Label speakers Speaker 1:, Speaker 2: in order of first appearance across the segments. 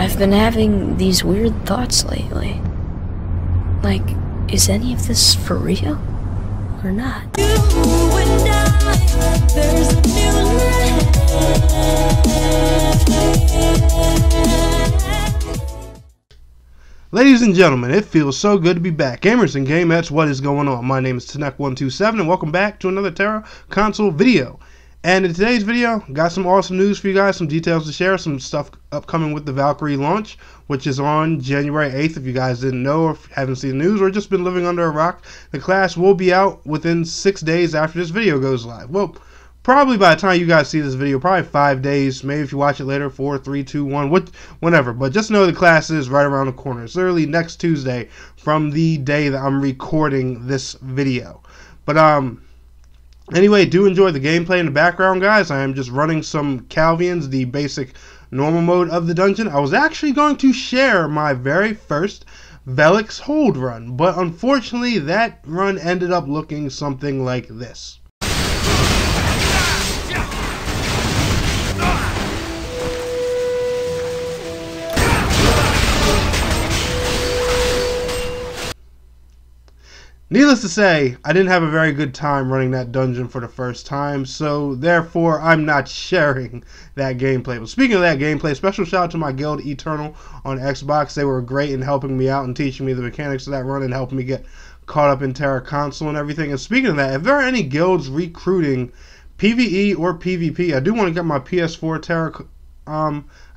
Speaker 1: I've been having these weird thoughts lately. Like, is any of this for real? Or not? You and I, there's a new
Speaker 2: Ladies and gentlemen, it feels so good to be back. Gamers and gamettes, what is going on? My name is Tanek127 and welcome back to another Tera console video. And in today's video, got some awesome news for you guys, some details to share, some stuff upcoming with the Valkyrie launch, which is on January 8th. If you guys didn't know or haven't seen the news or just been living under a rock, the class will be out within 6 days after this video goes live. Well, probably by the time you guys see this video, probably 5 days. Maybe if you watch it later, 4, 3, 2, 1, whatever. But just know the class is right around the corner. It's literally next Tuesday from the day that I'm recording this video. But anyway, do enjoy the gameplay in the background, guys. I am just running some Calvians, the basic normal mode of the dungeon. I was actually going to share my very first Velix hold run, but unfortunately that run ended up looking something like this. Needless to say, I didn't have a very good time running that dungeon for the first time, so therefore I'm not sharing that gameplay. But speaking of that gameplay, special shout out to my guild Eternal on Xbox. They were great in helping me out and teaching me the mechanics of that run and helping me get caught up in Tera console and everything. And speaking of that, if there are any guilds recruiting PvE or PvP, I do want to get my PS4 Tera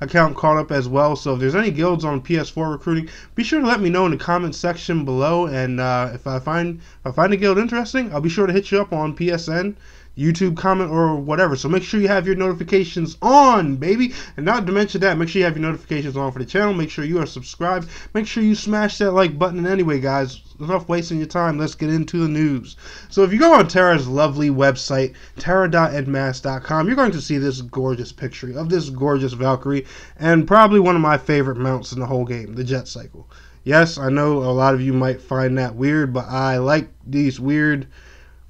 Speaker 2: account caught up as well. So if there's any guilds on PS4 recruiting, be sure to let me know in the comment section below. And if I find a guild interesting, I'll be sure to hit you up on PSN, YouTube comment, or whatever. So make sure you have your notifications on, baby. And not to mention that, make sure you have your notifications on for the channel. Make sure you are subscribed. Make sure you smash that like button. And anyway, guys, enough wasting your time. Let's get into the news. So if you go on Tera's lovely website, tera.edmass.com, you're going to see this gorgeous picture of this gorgeous Valkyrie and probably one of my favorite mounts in the whole game, the Jet Cycle. Yes, I know a lot of you might find that weird, but I like these weird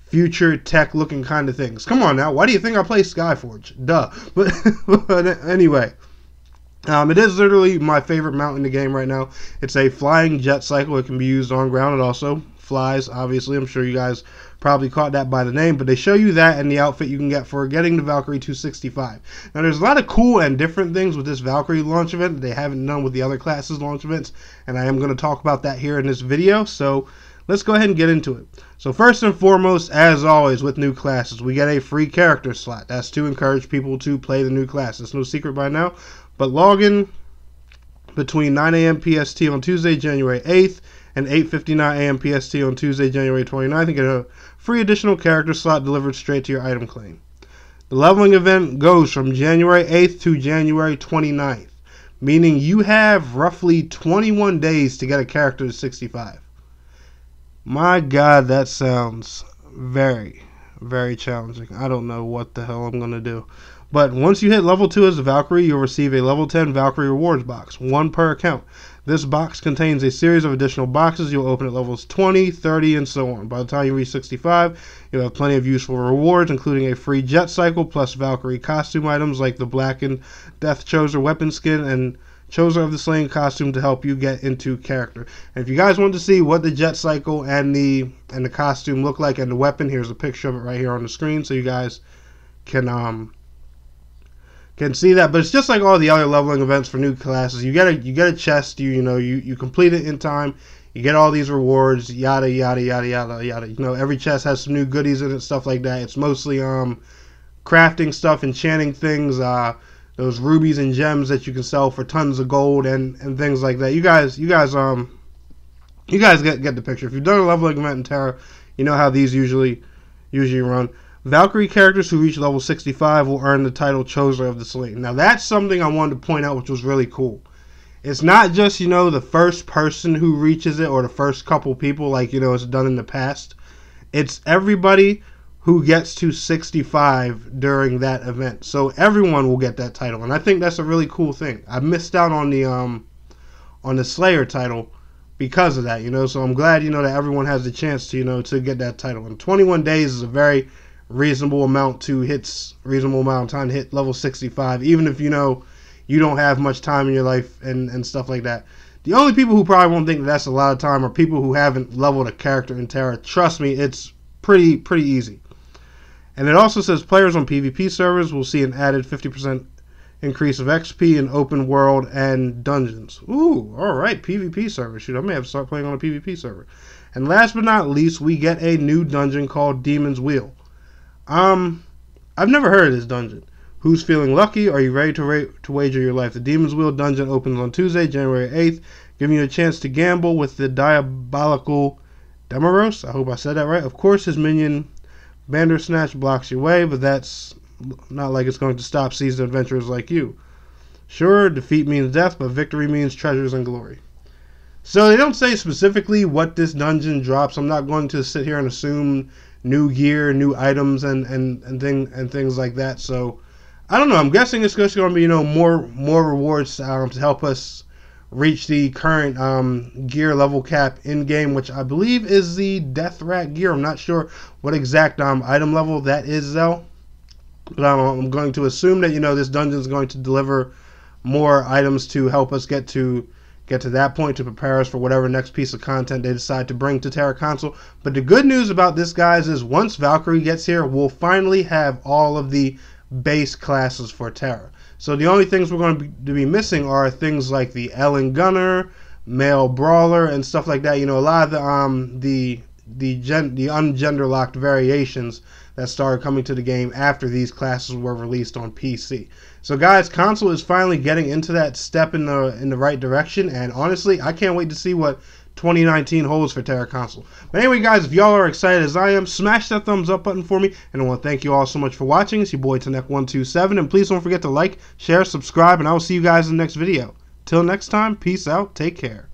Speaker 2: future tech looking kind of things. Come on now, why do you think I play Skyforge? Duh. But anyway, it is literally my favorite mount in the game right now. It's a flying jet cycle. It can be used on ground. It also flies, obviously. I'm sure you guys probably caught that by the name, but they show you that and the outfit you can get for getting the Valkyrie 265. Now, there's a lot of cool and different things with this Valkyrie launch event that they haven't done with the other classes launch events, and I am going to talk about that here in this video, so let's go ahead and get into it. So first and foremost, as always with new classes, we get a free character slot. That's to encourage people to play the new class. It's no secret by now, but log in between 9 a.m. PST on Tuesday, January 8th, and 8:59 a.m. PST on Tuesday, January 29th, and get a free additional character slot delivered straight to your item claim. The leveling event goes from January 8th to January 29th, meaning you have roughly 21 days to get a character to 65. My God, that sounds very, very challenging. I don't know what the hell I'm going to do. But once you hit level 2 as a Valkyrie, you'll receive a level 10 Valkyrie rewards box, one per account. This box contains a series of additional boxes you'll open at levels 20, 30, and so on. By the time you reach 65, you'll have plenty of useful rewards, including a free jet cycle, plus Valkyrie costume items like the blackened Death Choser weapon skin and Choser of the Slain costume to help you get into character. And if you guys want to see what the jet cycle and the costume look like and the weapon, here's a picture of it right here on the screen, so you guys can see that. But it's just like all the other leveling events for new classes. You get a chest, you complete it in time, you get all these rewards, yada yada yada yada yada. You know, every chest has some new goodies in it, stuff like that. It's mostly crafting stuff, enchanting things, those rubies and gems that you can sell for tons of gold and things like that. You guys get the picture. If you've done a leveling event in Tera, you know how these usually run. Valkyrie characters who reach level 65 will earn the title Choser of the Slain. Now that's something I wanted to point out, which was really cool. It's not just, the first person who reaches it or the first couple people like, it's done in the past. It's everybody who gets to 65 during that event. So everyone will get that title, and I think that's a really cool thing. I missed out on the Slayer title because of that, so I'm glad, that everyone has the chance to, to get that title. And 21 days is a very reasonable amount of time to hit level 65, even if, you don't have much time in your life and stuff like that. The only people who probably won't think that's a lot of time are people who haven't leveled a character in Tera. Trust me, it's pretty easy. And it also says players on PvP servers will see an added 50% increase of XP in open world and dungeons. Ooh, alright, PvP server. Shoot, I may have to start playing on a PvP server. And last but not least, we get a new dungeon called Demon's Wheel. I've never heard of this dungeon. Who's feeling lucky? Are you ready to wager your life? The Demon's Wheel dungeon opens on Tuesday, January 8th, giving you a chance to gamble with the diabolical Demaros. I hope I said that right. Of course, his minion Bandersnatch blocks your way, but that's not like it's going to stop seasoned adventurers like you. Sure, defeat means death, but victory means treasures and glory. So they don't say specifically what this dungeon drops. I'm not going to sit here and assume new gear, new items, and things like that. So I don't know. I'm guessing it's just going to be more rewards to help us reach the current gear level cap in game, which I believe is the Death Rat gear. I'm not sure what exact item level that is though, but I'm going to assume that this dungeon is going to deliver more items to help us get to that point, to prepare us for whatever next piece of content they decide to bring to Tera console. But the good news about this, guys, is once Valkyrie gets here, we'll finally have all of the base classes for Tera. So the only things we're going to be missing are things like the Ellen Gunner, Male Brawler, and stuff like that. A lot of the ungender locked variations that started coming to the game after these classes were released on PC. So guys, console is finally getting into that step in the right direction, and honestly, I can't wait to see what 2019 holds for Tera console. But anyway, guys, if y'all are excited as I am, smash that thumbs up button for me, and I want to thank you all so much for watching. It's your boy Tanek127, and please don't forget to like, share, subscribe, and I will see you guys in the next video. Till next time, peace out, take care.